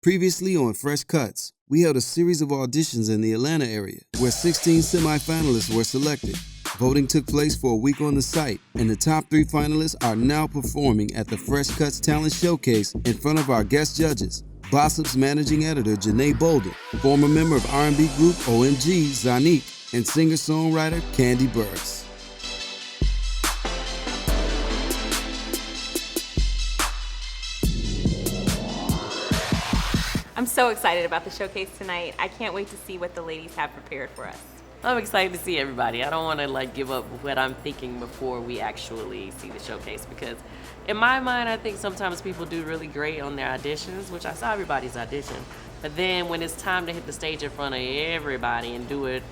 Previously on Fresh Cuts, we held a series of auditions in the Atlanta area where 16 semifinalists were selected. Voting took place for a week on the site, and the top 3 finalists are now performing at the Fresh Cuts Talent Showcase in front of our guest judges. Bossip's managing editor, Janeé Bolden, former member of R&B group OMG, Zonnique, and singer-songwriter Kandi Burruss. I'm so excited about the showcase tonight. I can't wait to see what the ladies have prepared for us. I'm excited to see everybody. I don't want to give up what I'm thinking before we actually see the showcase, because in my mind, I think sometimes people do really great on their auditions, which I saw everybody's audition. But then when it's time to hit the stage in front of everybody and do it,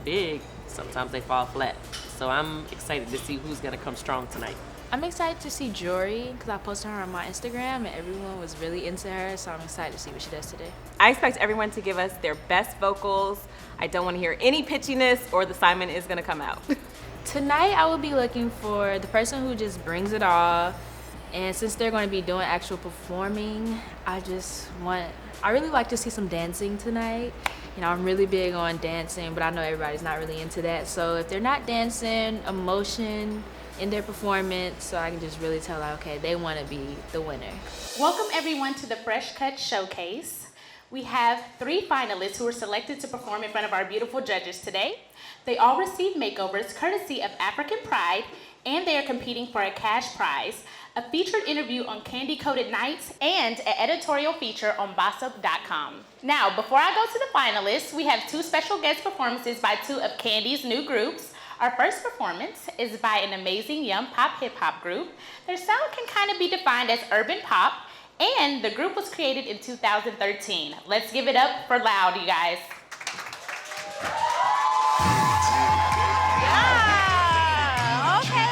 big, sometimes they fall flat. So I'm excited to see who's going to come strong tonight. I'm excited to see Jory because I posted her on my Instagram and everyone was really into her, so I'm excited to see what she does today. I expect everyone to give us their best vocals. I don't want to hear any pitchiness or the Simon is going to come out. Tonight I will be looking for the person who just brings it all, and since they're going to be doing actual performing, I really like to see some dancing tonight. I'm really big on dancing, but I know everybody's not really into that, so if they're not dancing, emotion in their performance, so I can just really tell, okay, they want to be the winner. Welcome everyone to the Fresh Cut Showcase. We have 3 finalists who were selected to perform in front of our beautiful judges today. They all received makeovers courtesy of African Pride, and they are competing for a cash prize, a featured interview on Candy Coated Nights, and an editorial feature on Bossip.com. Now, before I go to the finalists, we have 2 special guest performances by 2 of Candy's new groups. Our first performance is by an amazing young pop hip-hop group. Their sound can kind of be defined as urban pop, and the group was created in 2013. Let's give it up for Loud, you guys. Yeah, okay.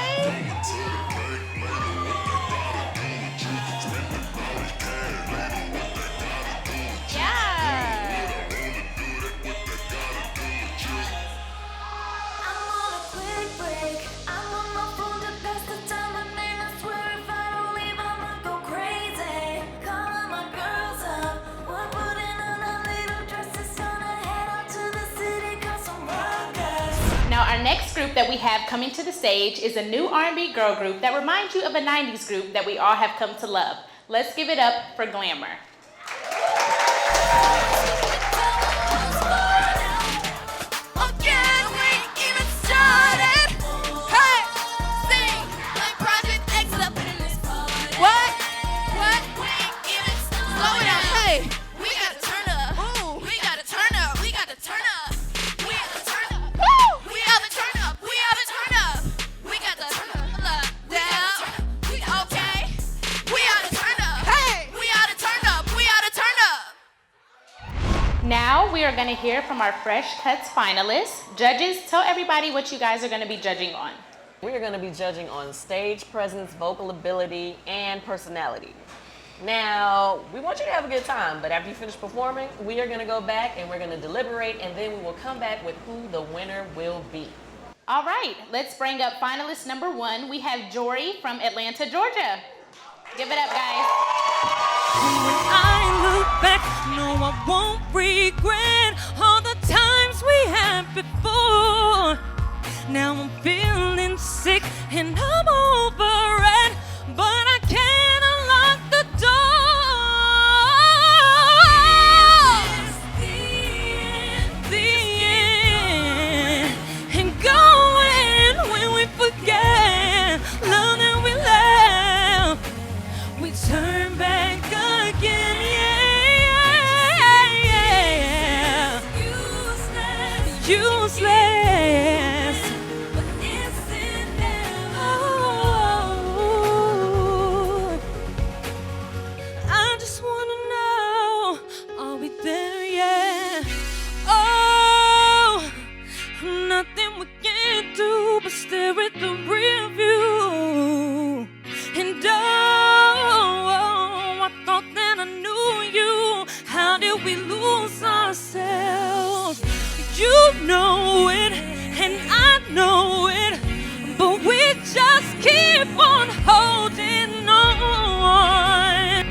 Now, our next group that we have coming to the stage is a new R&B girl group that reminds you of a 90s group that we all have come to love. Let's give it up for Glamour. Now we are going to hear from our Fresh Cuts finalists. Judges, tell everybody what you guys are going to be judging on. We are going to be judging on stage presence, vocal ability, and personality. Now, we want you to have a good time, but after you finish performing, we are going to go back and we're going to deliberate, and then we will come back with who the winner will be. All right, let's bring up finalist number 1. We have Jory from Atlanta, Georgia. Give it up, guys. When I look back, no, I won't regret all the times we had before. Now I'm feeling sick and I'm over it, but I can't unlock the door. The end, and going when we forget love that we left, we turn back again. Useless, but it's inevitable. I just wanna know, are we there yet? Oh, nothing we can do but stare at the rear view. And oh, I thought that I knew you. How did we lose ourselves? You know it, and I know it, but we just keep on holding on.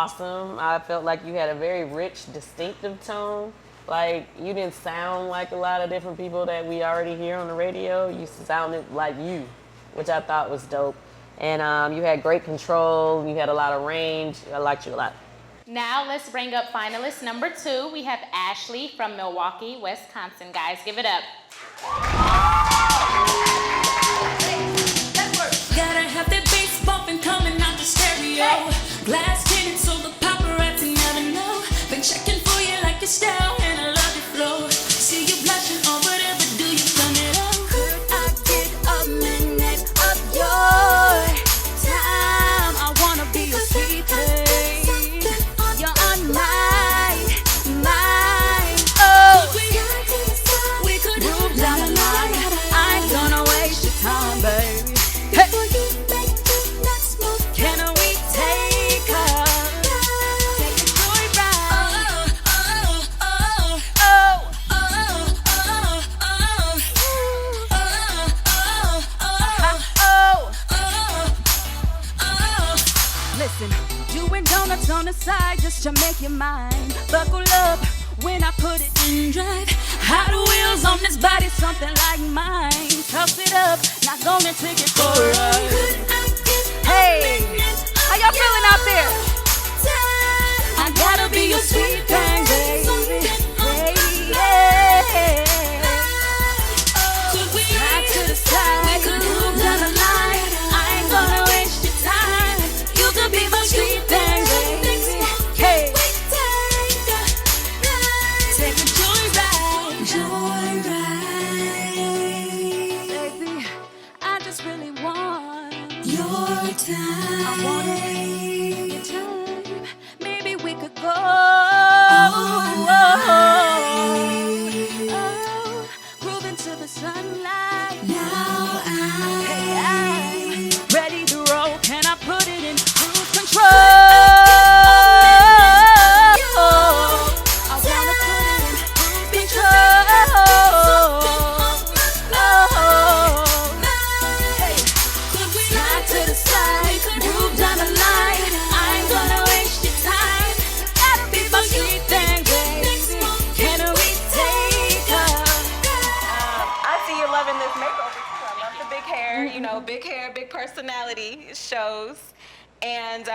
awesome. I felt like you had a very rich, distinctive tone. Like, you didn't sound like a lot of different people that we already hear on the radio. You sounded like you, which I thought was dope. And you had great control. You had a lot of range. I liked you a lot. Now let's bring up finalist number 2. We have Ashley from Milwaukee, Wisconsin. Guys, give it up. Gotta have that bass bumping coming out the stereo. Glass tinted so the paparazzi never know. Been checking for you like your style and I love your flow. See you blushing or whatever, do you turn it on? Could I get a minute of your time? I wanna be your sweet babe. You're on my mind. Oh, we could move down the line. I ain't gonna waste your time, baby. Hey. Can we take a joyride? Listen, doing donuts on the side just to make you mine. Buckle up when I put it in drive. Hot wheels on this body, something like mine. Toss it up, not gonna take it for a ride. Hey, how y'all feeling out there? I gotta be your sweet thing, baby. Hey, yeah. Side to the side, we could move down the line. I ain't gonna waste your time. You could be my sweet thing, baby. Hey, take a joyride. Baby, I just really want your time. I want your time. Maybe we could go. Groove into the sunlight. Now I'm ready to roll. Can I put it in cruise control? I wanna put it in cruise control. Slide to the side, move down the line. I ain't gonna waste your time. Gotta be my sweet thing, baby. Can we take her? I see you loving this makeover too. I love the big hair, you know, big hair, big personality shows. And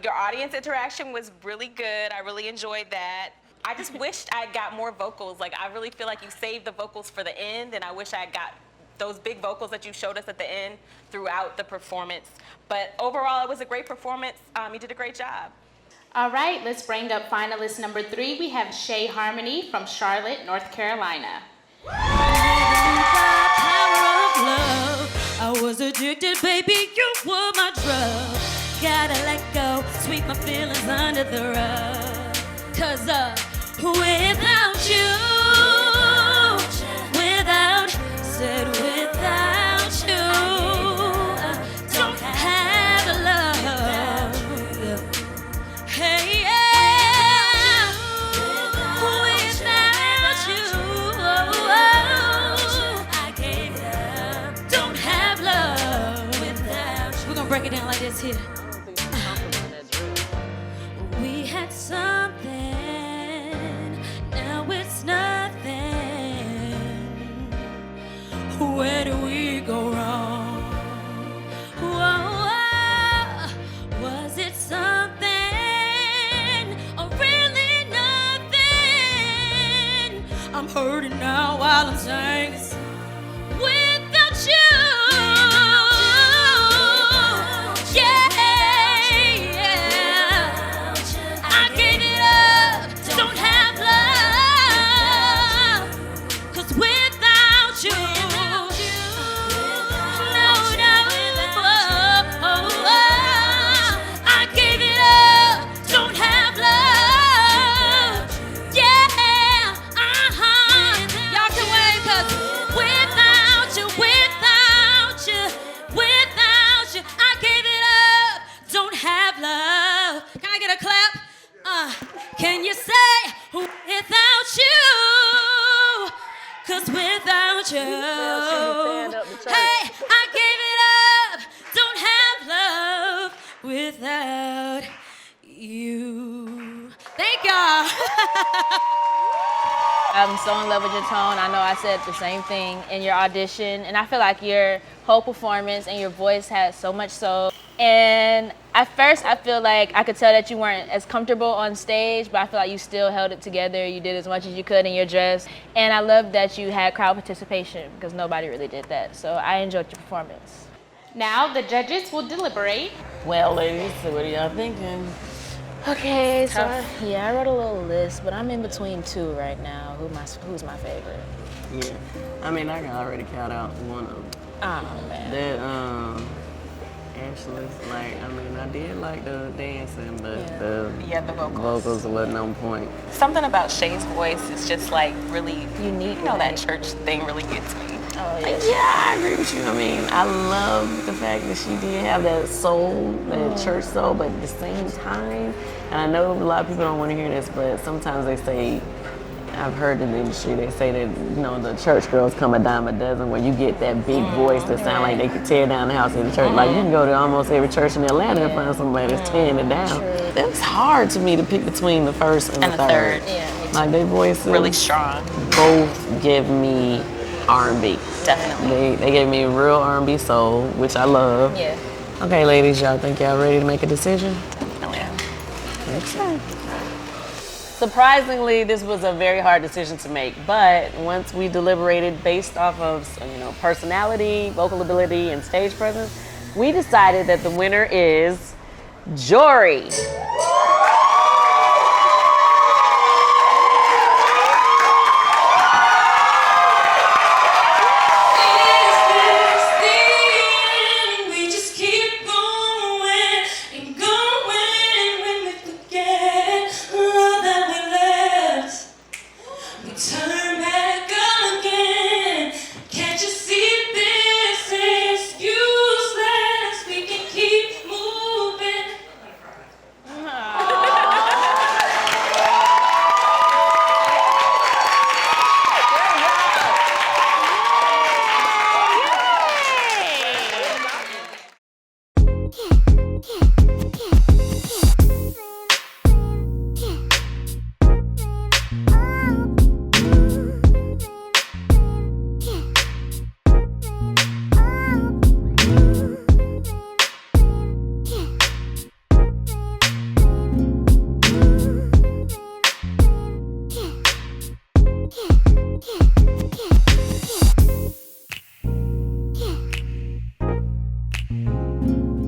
your audience interaction was really good. I really enjoyed that. I just wished I got more vocals. Like, I really feel like you saved the vocals for the end, and I wish I got those big vocals that you showed us at the end throughout the performance. But overall, it was a great performance. You did a great job. All right, let's bring up finalist number 3. We have Shey Harmony from Charlotte, North Carolina. I was addicted, baby, you were my drug. Gotta let go, sweep my feelings under the rug. 'Cause without you, said without you, don't have love. Hey, yeah, without you, I gave up. Don't have love without you. We're gonna break it down like this here. We had something, now it's nothing. Where do we go wrong? Whoa, was it something or really nothing? I'm hurting now while I'm saying this. Without you, I gave it up, don't have love. 'Cause without you, I gave it up, don't have love. Yeah, y'all can wait, 'cause without you, I gave it up, don't have love. Can I get a clap? Can you say without you? 'Cause without you, hey, I gave it up, don't have love without you. I'm so in love with your tone. I know I said the same thing in your audition, and I feel like your whole performance and your voice has so much soul. And at first, I feel like I could tell that you weren't as comfortable on stage, but I feel like you still held it together. You did as much as you could in your dress. And I love that you had crowd participation because nobody really did that. So I enjoyed your performance. Now the judges will deliberate. Well, ladies, so what are y'all thinking? Okay, so I wrote a little list, but I'm in between two right now. Who's my favorite? Yeah, I mean, I can already count out one of them. Oh, man. That, Ashley, like, I mean, I did like the dancing, but the vocals wasn't on point. Something about Shey's voice is just like really Unique, You know, right? that church thing really gets me. Oh, yeah. Yeah, I agree with you. I mean, I love the fact that she did have that soul, that church soul, but at the same time, and I know a lot of people don't want to hear this, but sometimes they say, I've heard in the industry, they say that, you know, the church girls come a dime a dozen, where you get that big voice that sound like they could tear down the house in the church. Like, you can go to almost every church in Atlanta and find somebody that's tearing it down. It's hard to me to pick between the first and the third. Yeah, Like, their voices Really strong. both give me R&B. Definitely. They gave me real R&B soul, which I love. Yeah. Okay, ladies, y'all think y'all ready to make a decision? Yeah. Okay. Surprisingly, this was a very hard decision to make, but once we deliberated based off of, you know, personality, vocal ability, and stage presence, we decided that the winner is Jory.